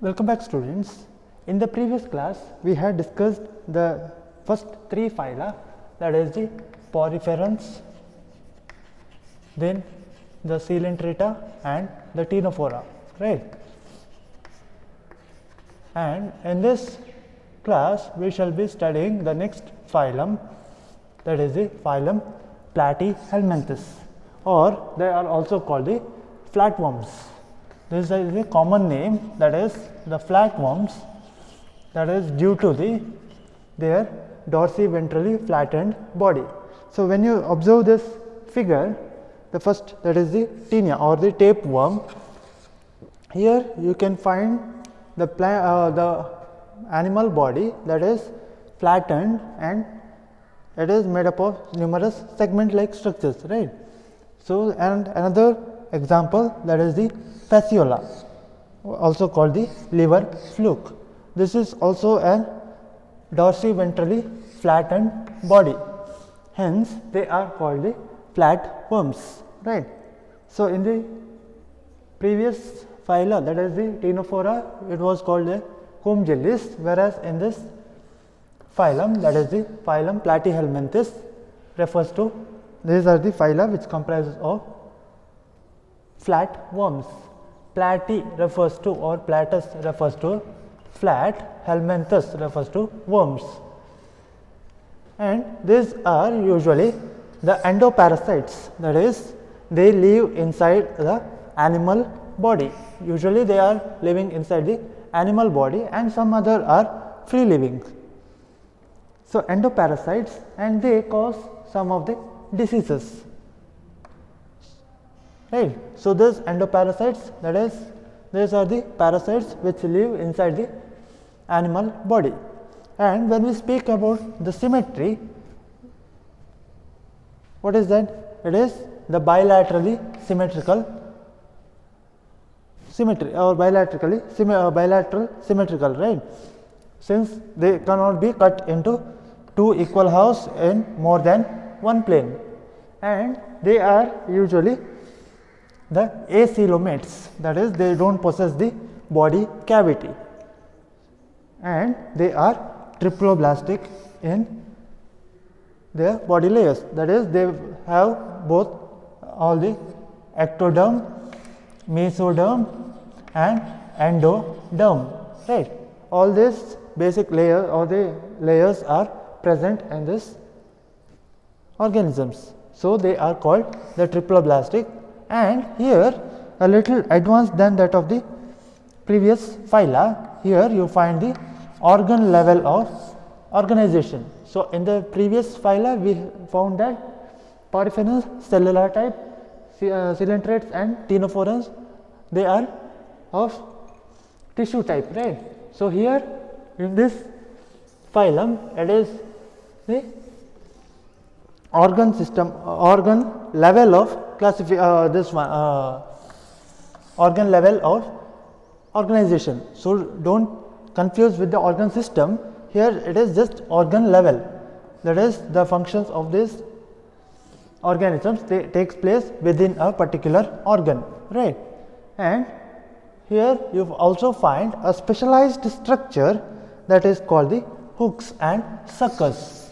Welcome back, students. In the previous class, we had discussed the first three phyla, that is the Poriferans, then the Coelenterata and the Ctenophora, right? And in this class, we shall be studying the next phylum, that is the phylum Platyhelminthes, or they are also called the flatworms. This is a common name, that is the flatworms, that is due to their dorsiventrally flattened body. So, when you observe this figure, the first, that is the Taenia or the tapeworm, here you can find the animal body that is flattened and it is made up of numerous segment like structures, right. So, and another example, that is the Fasciola, also called the liver fluke. This is also a dorsiventrally flattened body, hence they are called the flatworms, right. So, in the previous phyla, that is the Ctenophora, it was called the comb jellies, whereas in this phylum, that is the phylum Platyhelminthes, refers to, these are the phyla which comprises of flatworms. Platy refers to, or platus refers to flat, helminthes refers to worms, and these are usually the endoparasites, that is they live inside the animal body. Usually they are living inside the animal body and some other are free living. So, endoparasites, and they cause some of the diseases, right. So, these endoparasites, that is these are the parasites which live inside the animal body. And when we speak about the symmetry, what is that? It is the bilaterally symmetrical symmetry, or bilateral symmetrical, right. Since they cannot be cut into two equal halves in more than one plane, and they are usually the acoelomates, that is they do not possess the body cavity, and they are triploblastic in their body layers, that is they have both all the ectoderm, mesoderm and endoderm, right. All these basic layer or the layers are present in this organisms. So, they are called the triploblastic, and here a little advanced than that of the previous phyla. Here you find the organ level of organization. So, in the previous phyla we found that Poriferans, cellular type, Coelenterates and Ctenophorans, they are of tissue type, right. So, here in this phylum, it is the organ system, organ level of organ level of organization. So, do not confuse with the organ system. Here it is just organ level, that is the functions of these organisms takes place within a particular organ, right. And here you also find a specialized structure that is called the hooks and suckers.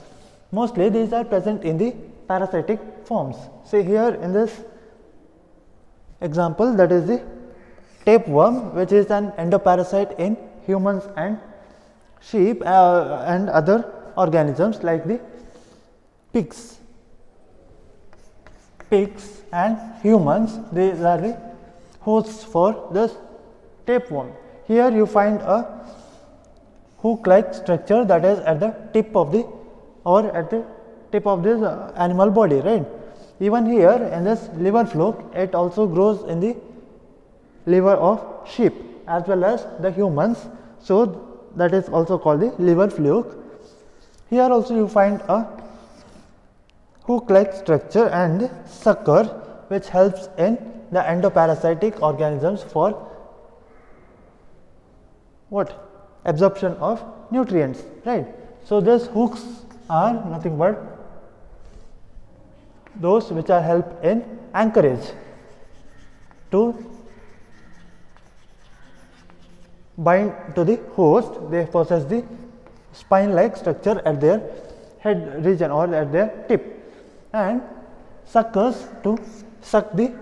Mostly these are present in the parasitic forms. See here in this example, that is the tapeworm, which is an endoparasite in humans and sheep and other organisms like the pigs. Pigs and humans, these are the hosts for this tapeworm. Here you find a hook like structure that is at the tip of the, or at the tip of this animal body, right. Even here in this liver fluke, it also grows in the liver of sheep as well as the humans. So, that is also called the liver fluke. Here also you find a hook like structure and sucker which helps in the endoparasitic organisms for what? Absorption of nutrients, right. So, these hooks are nothing but those which are help in anchorage to bind to the host, they possess the spine-like structure at their head region or at their tip, and suckers to suck the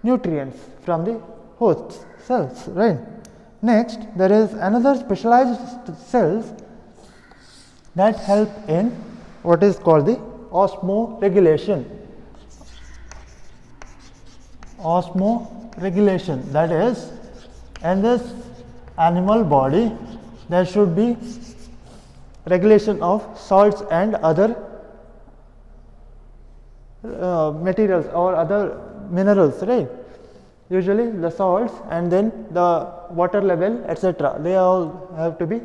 nutrients from the host cells, right. Next, there is another specialized cells that help in what is called the osmoregulation. Osmoregulation, that is, in this animal body there should be regulation of salts and other materials or other minerals, right. Usually the salts and then the water level, etc., they all have to be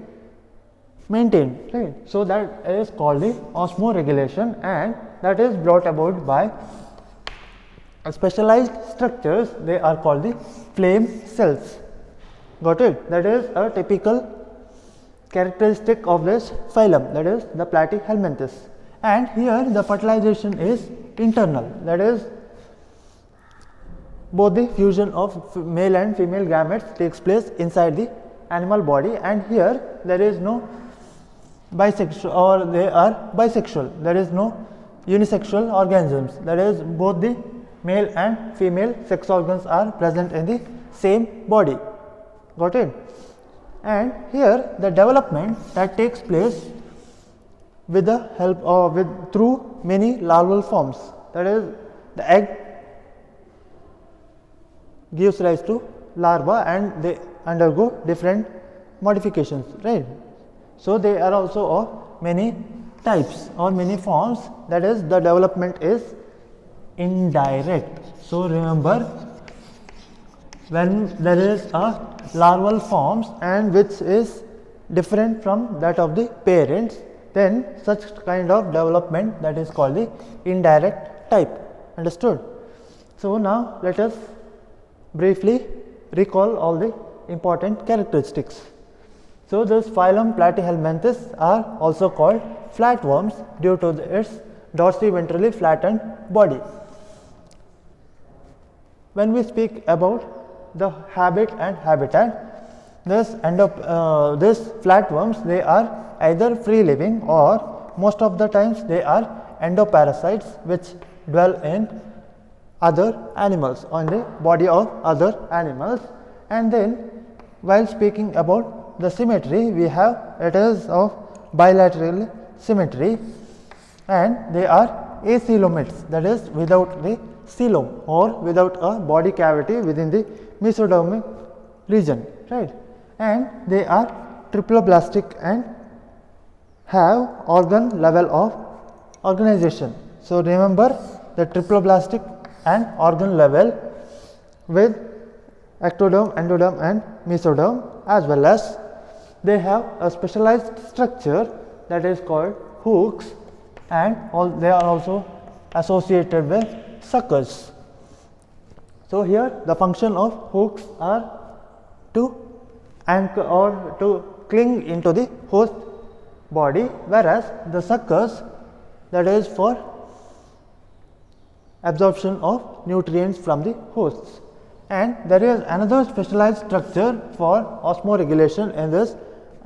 maintained, right. So that is called the osmoregulation, and that is brought about by specialized structures. They are called the flame cells. Got it? That is a typical characteristic of this phylum, that is the Platyhelminthes. And here the fertilization is internal, that is both the fusion of male and female gametes takes place inside the animal body, and here there is no bisexual, or they are bisexual, there is no unisexual organisms, that is both the male and female sex organs are present in the same body. Got it? And here the development that takes place with the help of through many larval forms, that is the egg gives rise to larva and they undergo different modifications, right. So they are also of many types or many forms, that is the development is indirect. So remember, when there is a larval forms and which is different from that of the parents, then such kind of development, that is called the indirect type. Understood? So now let us briefly recall all the important characteristics. So this phylum Platyhelminthes are also called flatworms due to its dorsiventrally flattened body. When we speak about the habit and habitat, this flatworms, they are either free living or most of the times they are endoparasites which dwell in other animals, on the body of other animals. And then while speaking about the symmetry, we have it is of bilateral symmetry, and they are acoelomates, that is without the coelom or without a body cavity within the mesodermic region, right. And they are triploblastic and have organ level of organization. So remember the triploblastic and organ level with ectoderm, endoderm and mesoderm, as well as they have a specialized structure that is called hooks, and they are also associated with suckers. So here the function of hooks are to anchor or to cling into the host body, whereas the suckers, that is for absorption of nutrients from the hosts. And there is another specialized structure for osmoregulation in these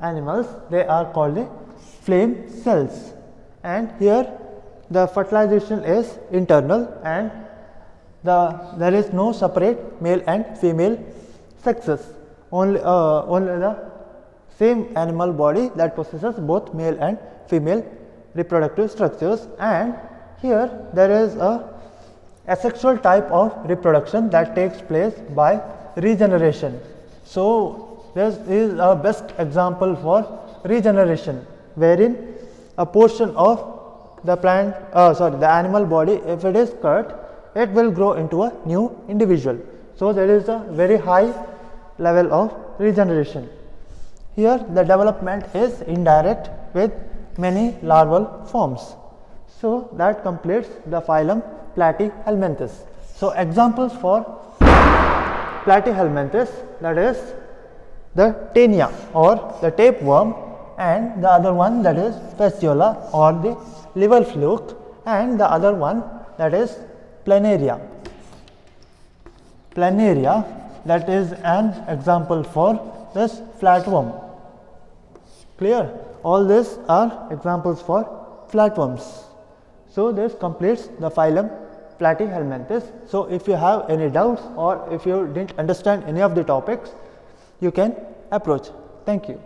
animals, they are called the flame cells, and here the fertilization is internal and there is no separate male and female sexes, only the same animal body that possesses both male and female reproductive structures. And here there is a asexual type of reproduction that takes place by regeneration. So this is a best example for regeneration, wherein a portion of the the animal body, if it is cut, it will grow into a new individual. So there is a very high level of regeneration. Here the development is indirect with many larval forms. So that completes the phylum Platyhelminthes. So examples for Platyhelminthes, that is the Taenia or the tapeworm, and the other one that is Fasciola or the liver fluke, and the other one that is Planaria. Planaria, that is an example for this flatworm. Clear? All these are examples for flatworms. So this completes the phylum Platyhelminthes. So if you have any doubts or if you didn't understand any of the topics, you can approach. Thank you.